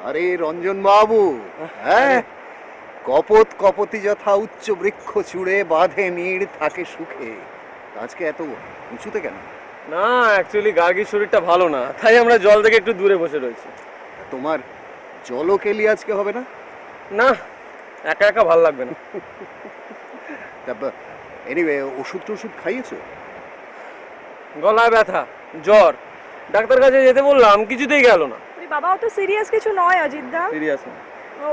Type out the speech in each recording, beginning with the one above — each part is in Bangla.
আরে রঞ্জন বাবু, হ্যাঁ, কপত কপতি যথা উচ্চ বৃক্ষ চূড়ে বাঁধে নীড় থাকে সুখে। আজকে এত উঁচুতে কেন? না, অ্যাকচুয়ালি গার্গীর শরীরটা ভালো না, তাই আমরা জল থেকে একটু দূরে বসে রয়েছি। তোমার জলও কেলি আজকে হবে না? না, একা একা ভালো লাগবে না। এনিওয়ে, ওষুধ টষুধ খাইয়েছো? গলায় ব্যথা, জ্বর, ডাক্তার কাছে যেতে বললাম, কিছুতেই গেল না। বাবা, অত সিরিয়াস কিছু নয় অজিত দা। সিরিয়াস না।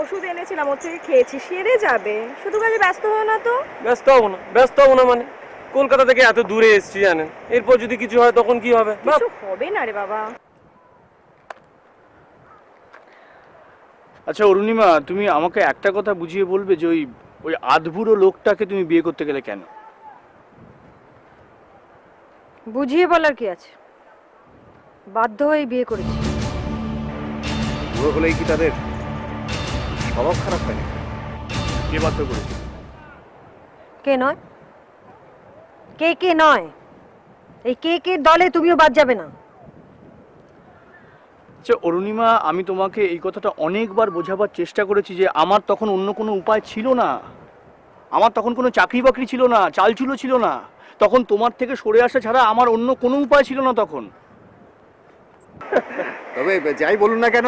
ওষুধ এনেছিলাম, ওর থেকে খেয়েছি, সেরে যাবে। শুধু কাজে ব্যস্ত হও না তো। ব্যস্ত হবো না মানে? কলকাতা থেকে এত দূরে এসেছি জানেন, এরপর যদি কিছু হয় তখন কি হবে? কিছু হবে না রে বাবা। আচ্ছা অরুণিমা, তুমি আমাকে একটা কথা বুঝিয়ে বলবে যে ওই আধবুড়ো লোকটাকে তুমি বিয়ে করতে গেলে কেন? বুঝিয়ে বলার কি আছে, বাধ্য হয়ে বিয়ে করেছি। বুড়ো হলেই কি তাদের স্বভাব খারাপ হয়? কে বাধ্য করেছে? কে নয়? কে নয়, এই কে দলে তুমিও বাদ যাবে না। আচ্ছা অরুণিমা, আমি তোমাকে এই কথাটা অনেকবার বোঝাবার চেষ্টা করেছি যে আমার তখন অন্য কোনো উপায় ছিল না। আমার তখন কোনো চাকরি বাকরি ছিল না, চালচুলো ছিল না। তখন তোমার থেকে সরে আসা ছাড়া আমার অন্য কোনো উপায় ছিল না তখন। তবে যাই বলুন না কেন,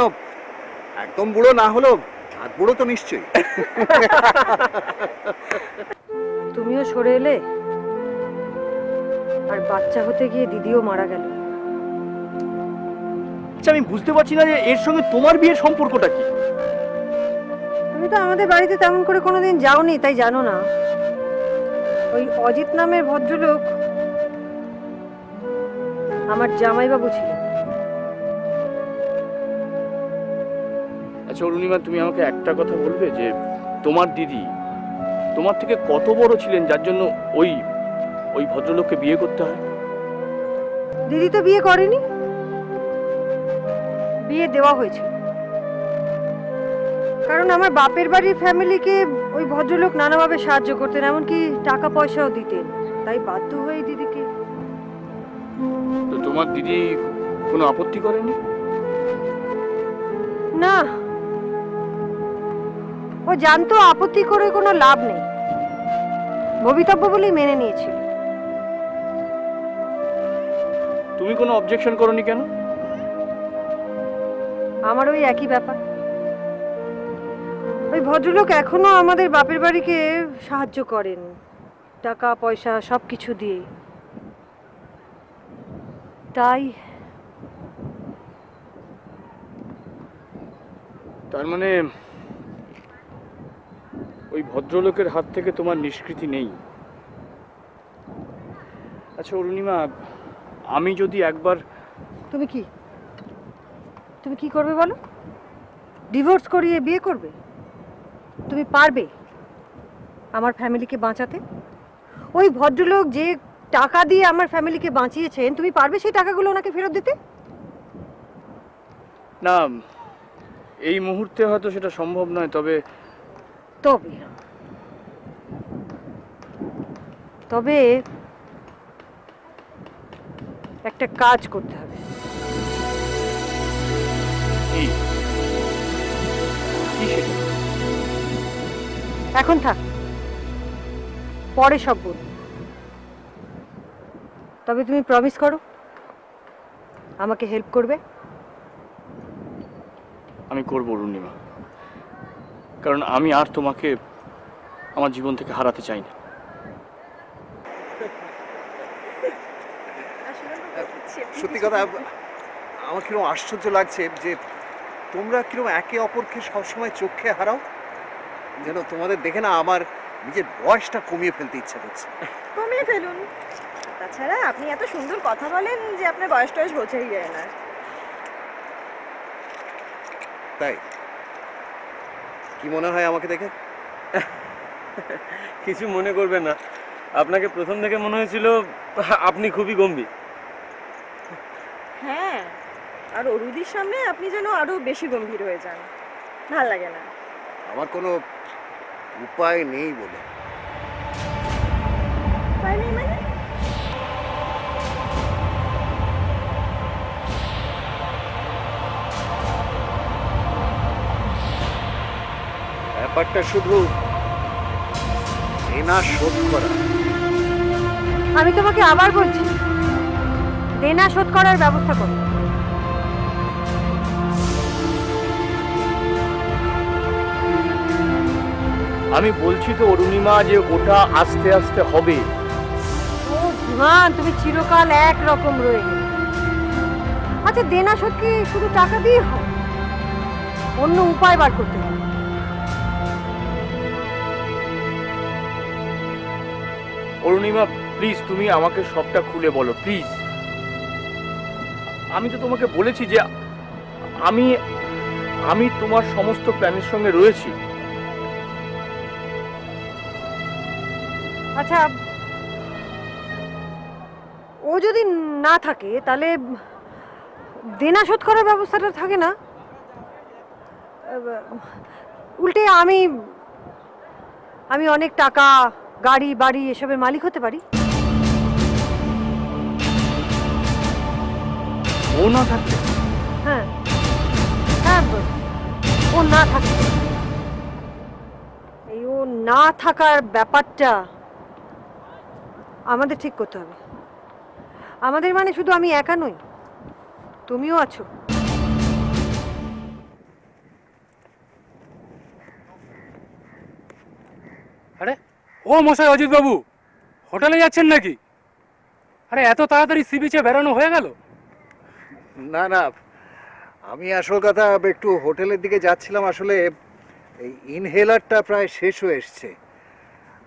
একদম বুড়ো না হলেও আধ বুড়ো তো নিশ্চয়ই। তুমিও সরে এলে, আর বাচ্চা হতে গিয়ে দিদিও মারা গেল। আচ্ছা আমি বুঝতে পারছি না যে এর সঙ্গে তোমার বিয়ের সম্পর্কটা কি? তুমি তো আমাদের বাড়িতে তেমন করে কোনোদিন যাওনি, তাই জানো না। ওই অজিত নামের ভদ্রলোক আমার জামাইবাবু ছিলেন। আচ্ছা অরুণিমা, তুমি আমাকে একটা কথা বলবে যে তোমার দিদি তোমার থেকে কত বড় ছিলেন যার জন্য ওই ভদ্রলোককে বিয়ে করতে হয়? দিদি তো বিয়ে করেনি, বিয়ে দেওয়া হয়েছিল। কারণ আমার বাপের বাড়ির ফ্যামিলিকে ওই ভদ্রলোক নানাভাবে সাহায্য করতেন, এমনকি টাকা পয়সাও দিতেন, তাই বাধ্য হয়ে দিদিকে। তো তোমার দিদি কোনো আপত্তি করেনি? না, ও জানতো আপত্তি করে কোনো লাভ নেই, ভবিতব্য বলেই মেনে নিয়েছিল। তুমি কোনো অবজেকশন করোনি কেন? আমার ওই একই ব্যাপার। ওই ভদ্রলোক এখনো আমাদের বাপের বাড়িকে সাহায্য করেন, টাকা পয়সা সবকিছু দিয়ে। তাই তার মানে ওই ভদ্রলোকের হাত থেকে তোমার নিষ্কৃতি নেই। আচ্ছা অরুণিমা, আমি যদি একবার... তুমি কি করবে বলো? ডিভোর্স করিয়ে বিয়ে করবে? তুমি পারবে আমার ফ্যামিলিকে বাঁচাতে? ওই ভদ্রলোক যে টাকা দিয়ে আমার ফ্যামিলিকে বাঁচিয়েছেন, তুমি পারবে সেই টাকাগুলো ওনাকে ফেরত দিতে? না, এই মুহূর্তে হয়তো সেটা সম্ভব নয়, তবে তবে তবে একটা কাজ করতে হবে। কি সেটা? এখন থাক, পরে সব বল। তবে তুমি প্রমিস করো আমাকে হেল্প করবে। আমি করবো অরুণিমা, কারণ আমি আর তোমাকে আমার জীবন থেকে হারাতে চাই না। সত্যি কথা, আমার কিরকম আশ্চর্য লাগছে যে তোমরা কিরকম একে অপরকে সবসময় চোখে হারাও। যেন তোমাদের দেখে না আমার নিজের বয়সটা কমিয়ে ফেলতে ইচ্ছা করছে। কমিয়ে ফেলুন, তাছাড়া আপনি এত সুন্দর কথা বলেন যে আপনার বয়স টয়স বোঝাই যায় না। তাই কি মনে হয় আমাকে দেখে? কিছু মনে করবেন না, আপনাকে প্রথম থেকে মনে হয়েছিল আপনি খুবই গম্ভীর। হ্যাঁ, আর অরুদির সামনে আপনি যেন আরো বেশি গম্ভীর হয়ে যান, ভাল লাগে না। আমার কোনো উপায় নেই বলে। উপায় নেই মানে? ব্যাপারটা শুধু দেনা শোধ করা। আমি তোমাকে আবার বলছি, দেনা শোধ করার ব্যবস্থা করো। আমি বলছি তো অরুণিমা যে ওটা আস্তে আস্তে হবে। ও ধীমান, তুমি চিরকাল একরকম রয়ে গেলে। আচ্ছা, দেনা শোধ কি শুধু টাকা দিয়ে হয়? অন্য উপায় বার করতে হবে। অরুণিমা প্লিজ, তুমি আমাকে সবটা খুলে বলো প্লিজ। আমি তো তোমাকে বলেছি যে আমি আমি তোমার সমস্ত প্ল্যানের সঙ্গে রয়েছি। আচ্ছা, ও যদি না থাকে তাহলে দেনা শোধ করার ব্যবস্থাটা থাকে না? উল্টে আমি অনেক টাকা, গাড়ি বাড়ি এসবের মালিক হতে পারি। ও না থাকলে? হ্যাঁ হ্যাঁ, ও না থাকে। এই ও না থাকার ব্যাপারটা আমাদের ঠিক করতে হবে। আমাদের মানে শুধু আমি একা নই, তুমিও আছো। আরে ও মশাই, অজিত বাবু হোটেলে যাচ্ছেন নাকি? আরে এত তাড়াতাড়ি সি বিচে বেড়ানো হয়ে গেল? না না, আমি আসল কথা একটু হোটেলের দিকে যাচ্ছিলাম। আসলে এই ইনহেলারটা প্রায় শেষ হয়ে এসছে,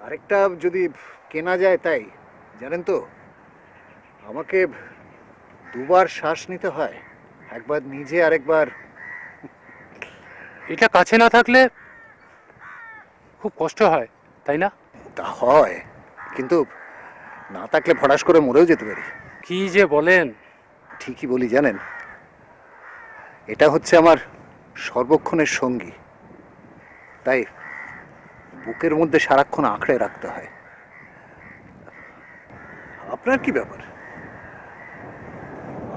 আরেকটা যদি কেনা যায়। তাই জানেন তো, আমাকে দুবার শ্বাস নিতে হয়, একবার নিজে আরেকবার। এটা কাছে না থাকলে খুব কষ্ট হয়, তাই না? তা হয়, কিন্তু না থাকলে ফটাস করে মরেও যেতে পারি। কি যে বলেন! ঠিকই বলি জানেন, এটা হচ্ছে আমার সর্বক্ষণের সঙ্গী, তাই বুকের মধ্যে সারাক্ষণ আঁকড়ে রাখতে হয়। আপনার কি ব্যাপার?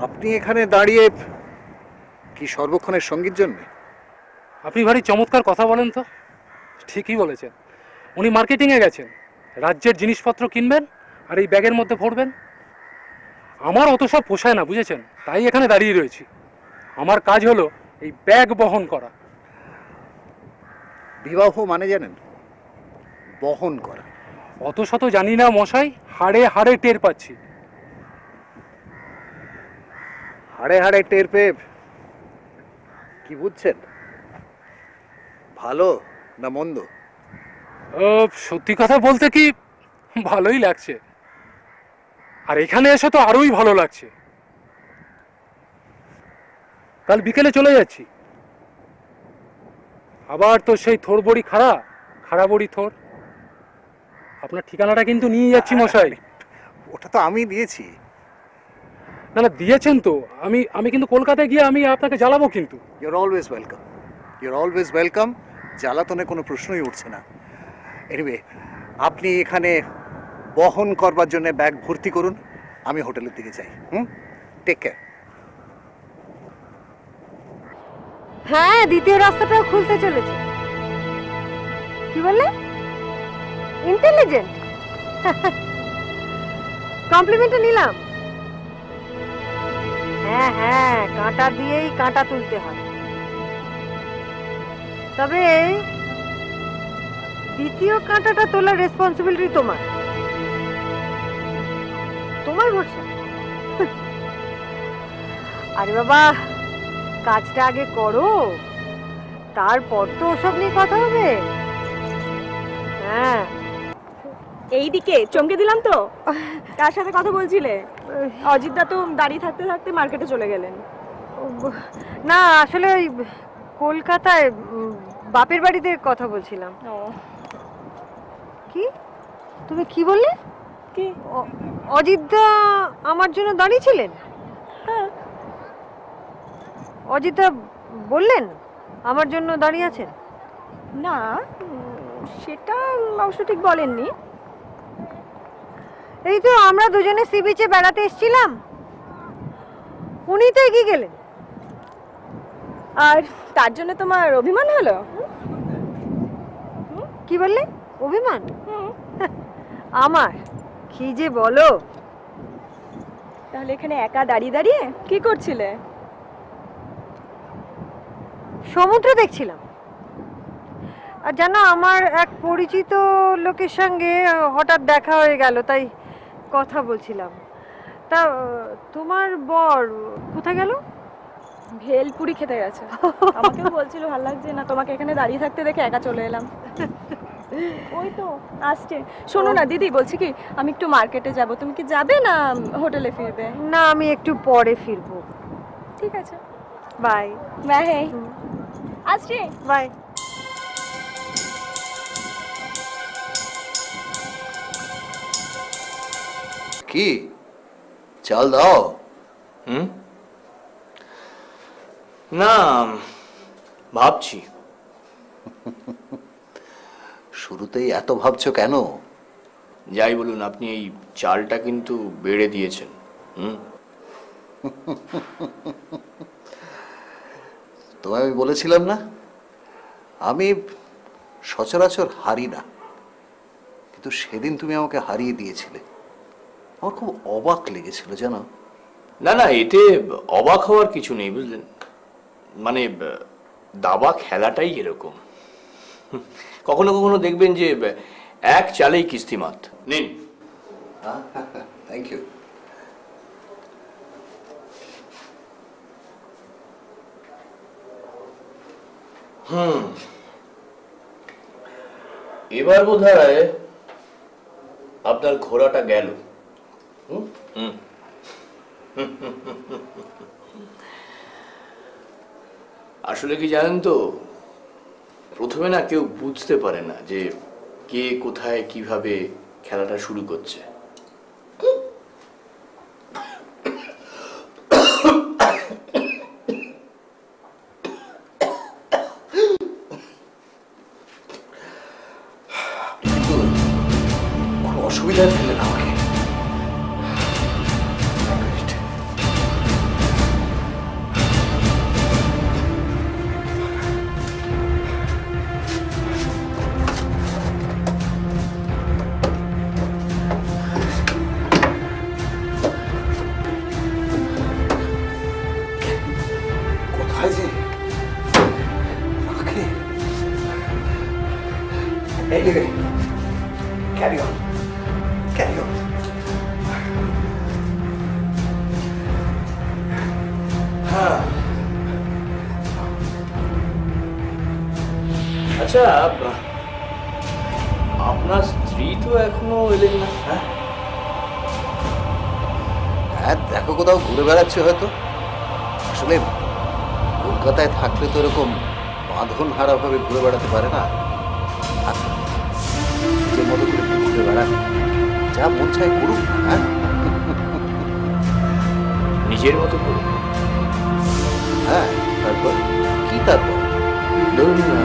আপনি এখানে দাঁড়িয়ে কি সর্বক্ষণের সঙ্গীর জন্য? আপনি ভারী চমৎকার কথা বলেন তো। ঠিকই বলেছেন, উনি মার্কেটিংয়ে গেছেন, রাজ্যের জিনিসপত্র কিনবেন আর এই ব্যাগের মধ্যে ভরবেন। আমার অত সব পোষায় না, বুঝেছেন? তাই এখানে দাঁড়িয়ে রয়েছি। আমার কাজ হলো এই ব্যাগ বহন করা। বিবাহ মানে জানেন? বহন করা। অত শত জানি না মশাই, হাড়ে হাড়ে টের পাচ্ছি। হাড়ে হাড়ে টের পেয়ে কি বুঝছেন? ভালো না মন্দ? সত্যি কথা বলতে কি, ভালোই লাগছে। আর এখানে এসে তো আরোই ভালো লাগছে। কাল বিকেলে চলে যাচ্ছি। আবার তো সেই থোর বড়ি খাড়া, খাড়া বড়ি থোর। আপনার ঠিকানাটা কিন্তু নিয়ে যাচ্ছি মশাই। ওটা তো আমি দিয়েছি। না না, দিয়েছেন তো। আমি কিন্তু কলকাতায় গিয়ে আমি আপনাকে জ্বালাবো কিন্তু। Your always welcome, your always welcome. জ্বালাতনে কোনো প্রশ্নই উঠছে না। এনিওয়ে, আপনি এখানে বহন করবার জন্য ব্যাগ ভর্তি করুন, আমি হোটেলের দিকে যাই। Take care. হ্যাঁ, দ্বিতীয় রাস্তাটাও খুলতে চলেছে। কি বললে? ইন্টেলিজেন্ট। কমপ্লিমেন্টটা নিলাম। হ্যাঁ হ্যাঁ, কাঁটা দিয়েই কাঁটা তুলতে হয়। তবে দ্বিতীয় কাঁটাটা তোলার রেসপন্সিবিলিটি তোমার। তোমার ভরসা। আরে বাবা, কাজটা আগে করো, তারপর তো ওসব নিয়ে কথা হবে। হ্যাঁ, এইদিকে চমকে দিলাম তো। কার সাথে কথা বলছিলে? অজিতদা তো দাঁড়িয়ে থাকতে থাকতে মার্কেটে চলে গেলেন। না, আসলে ওই কলকাতায় বাপের বাড়িতে কথা বলছিলাম। কি? তুমি কি বললে? কি? অজিতদা আমার জন্য দাঁড়িয়েছিলেন? হ্যাঁ। অজিতদা বললেন আমার জন্য দাঁড়িয়ে আছেন? না, সেটা অবশ্য ঠিক বলেননি। এই তো আমরা দুজনে সি বিচে বেড়াতে এসেছিলাম, উনি তো এগিয়ে গেলেন। আর তার জন্য তোমার অভিমান হলো? কি বললে? অভিমান? আমার? কি যে বলো। তাহলে এখানে একা দাঁড়িয়ে দাঁড়িয়ে কি করছিলে? সমুদ্র দেখছিলাম। আর জানো, আমার এক পরিচিত লোকের সঙ্গে হঠাৎ দেখা হয়ে গেল, তাই কথা বলছিলাম। তা তোমার বর কোথায় গেল? ভেলপুরি খেতে গেছে। আমাকেও বলছিল ভালো লাগছে না তোমাকে এখানে দাঁড়িয়ে থাকতে দেখে একা চলে এলাম। ওই তো আসছে। শোনো না দিদি, বলছি কি আমি একটু মার্কেটে যাব, তুমি কি যাবে না হোটেলে ফিরবে? না, আমি একটু পরে ফিরবো। ঠিক আছে, বাই। বাই। আসছি, বাই। কি চাল দাও? না, ভাবছি। শুরুতেই এত ভাবছো কেন? যাই বলুন, আপনি এই চালটা কিন্তু বেড়ে দিয়েছেন। তোমায় আমি বলেছিলাম না আমি সচরাচর হারি না, কিন্তু সেদিন তুমি আমাকে হারিয়ে দিয়েছিলে। আমার খুব অবাক লেগেছিল জানো। না না, এতে অবাক হওয়ার কিছু নেই, বুঝলেন? মানে দাবা খেলাটাই এরকম। কখনো কখনো দেখবেন যে এক চালেই কিস্তিমাত। নিন। Thank you. এবার বোধহয় আপনার ঘোড়াটা গেল। আসলে কি জানেন তো, প্রথমে না কেউ বুঝতে পারে না যে কে কোথায় কিভাবে খেলাটা শুরু করছে। কোনো অসুবিধায় ফেললেন আমাকে। Anyway, carry on. Carry on. আচ্ছা, আপনার স্ত্রী তো এখনো এলেন না? হ্যাঁ, দেখো কোথাও ঘুরে বেড়াচ্ছে হয়তো। আসলে কলকাতায় থাকলে তো এরকম বাঁধন হারা ভাবে ঘুরে বেড়াতে পারে না। নিজের মতো করে একটু ঘুরে বেড়ান, যা মন চায় করুক। হ্যাঁ, নিজের মতো করে? হ্যাঁ, তারপর কি? তারপর ধরুন না,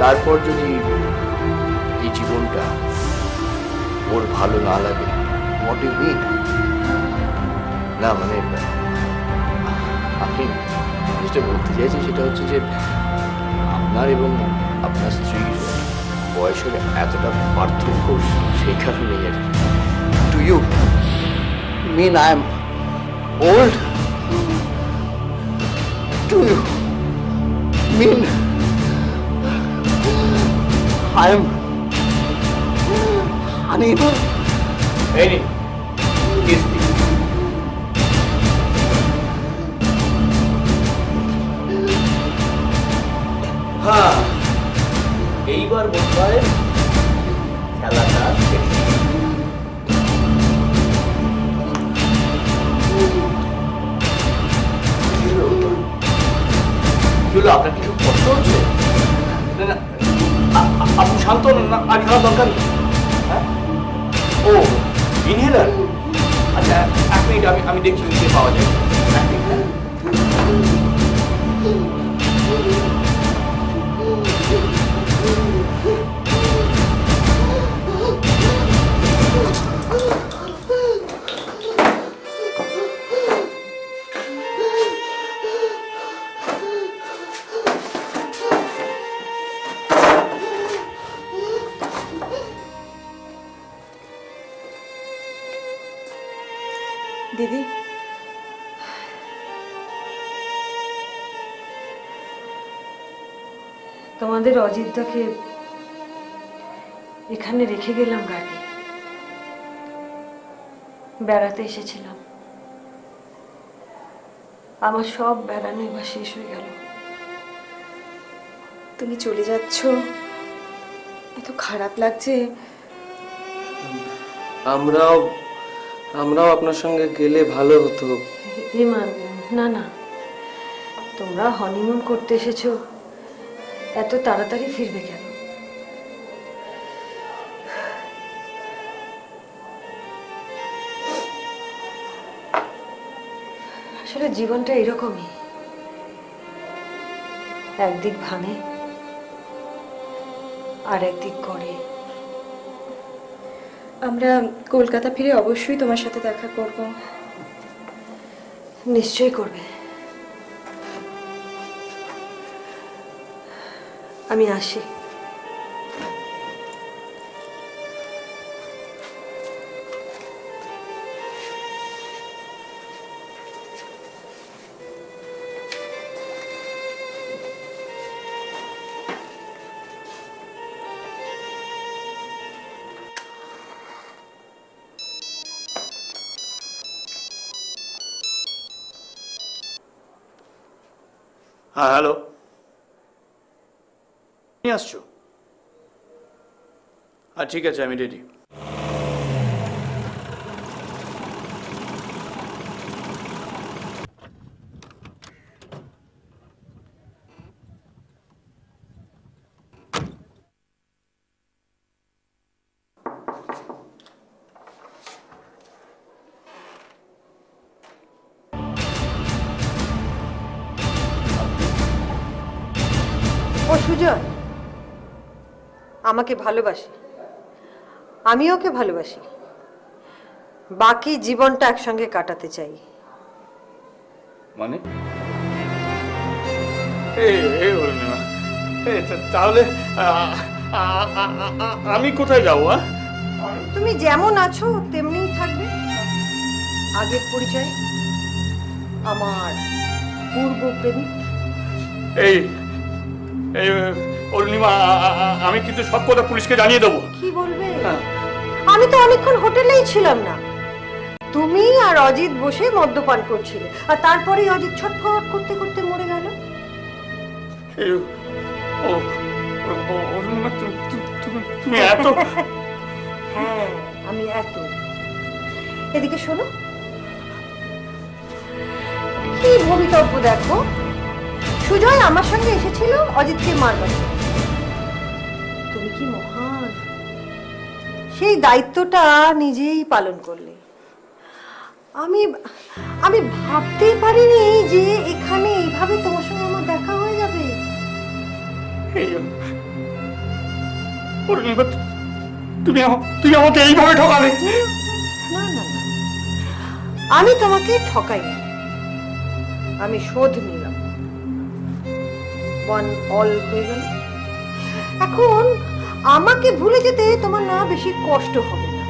তারপর যদি এই জীবনটা ওর ভালো না লাগে। What do you mean? না মানে আপনি যেটা বলতে চাইছি সেটা হচ্ছে যে আপনার এবং আপনার স্ত্রীর বয়সের এতটা পার্থক্য, সেই কারণেই আর কি। Do you mean I am old? Do you mean I am unable? এই নিন কিস্তি। হ্যাঁ, এইবার বোধহয় খেলাটা শেষ। আপনার কিছু কষ্ট হচ্ছে? না না, আপনি শান্ত হন না, আর খেলার দরকার নেই। হ্যাঁ, ও ইনহেলার? আচ্ছা, এক মিনিট, আমি দেখছি কে পাওয়া যায়। এক মিনিট। দিদি, তোমাদের অজিতদাকে এখানে রেখে গেলাম গাড়ি। বেড়াতে এসেছিলাম, আমার সব বেড়ানো এবার শেষ হয়ে গেল। তুমি চলে যাচ্ছ, এত খারাপ লাগছে। আমরাও আপনার সঙ্গে গেলে ভালো হতো। ইমান, না না, তোমরা হনিমুন করতে এসেছো, এত তাড়াতাড়ি ফিরবে কেন? আসলে জীবনটা এরকমই, একদিক ভাঙে আর একদিক গড়ে। আমরা কলকাতা ফিরে অবশ্যই তোমার সাথে দেখা করব। নিশ্চয়ই করবে। আমি আসি। হ্যাঁ, হ্যালো, তুমি আসছো? ঠিক আছে, আমি রেডি। ও সুজয় আমাকে ভালোবাসে, আমি ওকে ভালোবাসি, বাকি জীবনটা একসঙ্গে কাটাতে চাই। মানে তাহলে আমি কোথায় যাবো? তুমি যেমন আছো তেমনিই থাকবে। আগের পরিচয়, আমার পূর্ব প্রেমিক। এই অরুণিমা, আমি কিন্তু সব কথা পুলিশকে জানিয়ে দেবো। কি বলবে? আমি তো অনেকক্ষণ হোটেলেই ছিলাম না, তুমি আর অজিত বসে মদ্যপান করছিলে, আর তারপরেই অজিত ছটফট করতে করতে মরে গেল। তুমি এত হ্যাঁ, আমি এত। এদিকে শোনো, কি ভবিতব্য দেখো। সুজয় আমার সঙ্গে এসেছিল অজিতকে মারবার। তুমি কি মহান, সেই দায়িত্বটা নিজেই পালন করলে। আমি আমি ভাবতেই পারিনি যে এখানে এইভাবে তোমার সঙ্গে আমার দেখা হয়ে যাবে। তুমি আমাকে এইভাবে ঠকালে? না না না, আমি তোমাকে ঠকাইনি, আমি শোধ নিলাম। ওয়ান অল হয়ে গেল। এখন আমাকে ভুলে যেতে তোমার না বেশি কষ্ট হবে না।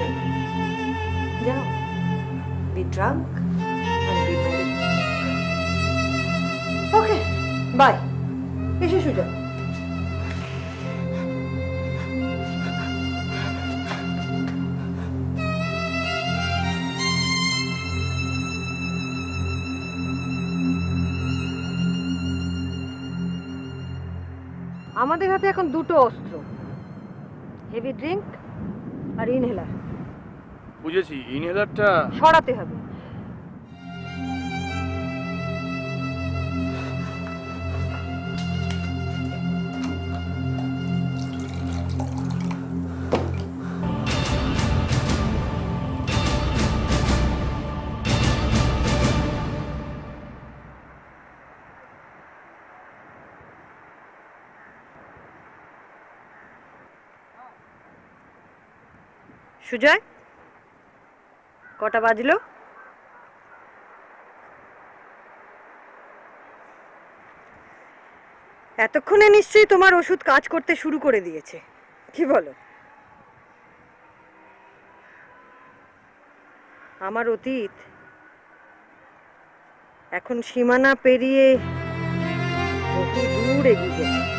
যাও, be drunk and be merry. Okay, bye. এসে সুজয়। আমাদের হাতে এখন দুটো অস্ত্র, হেভি ড্রিঙ্ক আর ইনহেলার। বুঝেছি, ইনহেলারটা সরাতে হবে। সুজয়, কটা বাজলো? এতক্ষণে নিশ্চয়ই তোমার ওষুধ কাজ করতে শুরু করে দিয়েছে, কি বলো? আমার অতীত এখন সীমানা পেরিয়ে বহু দূর এগিয়ে গেছে।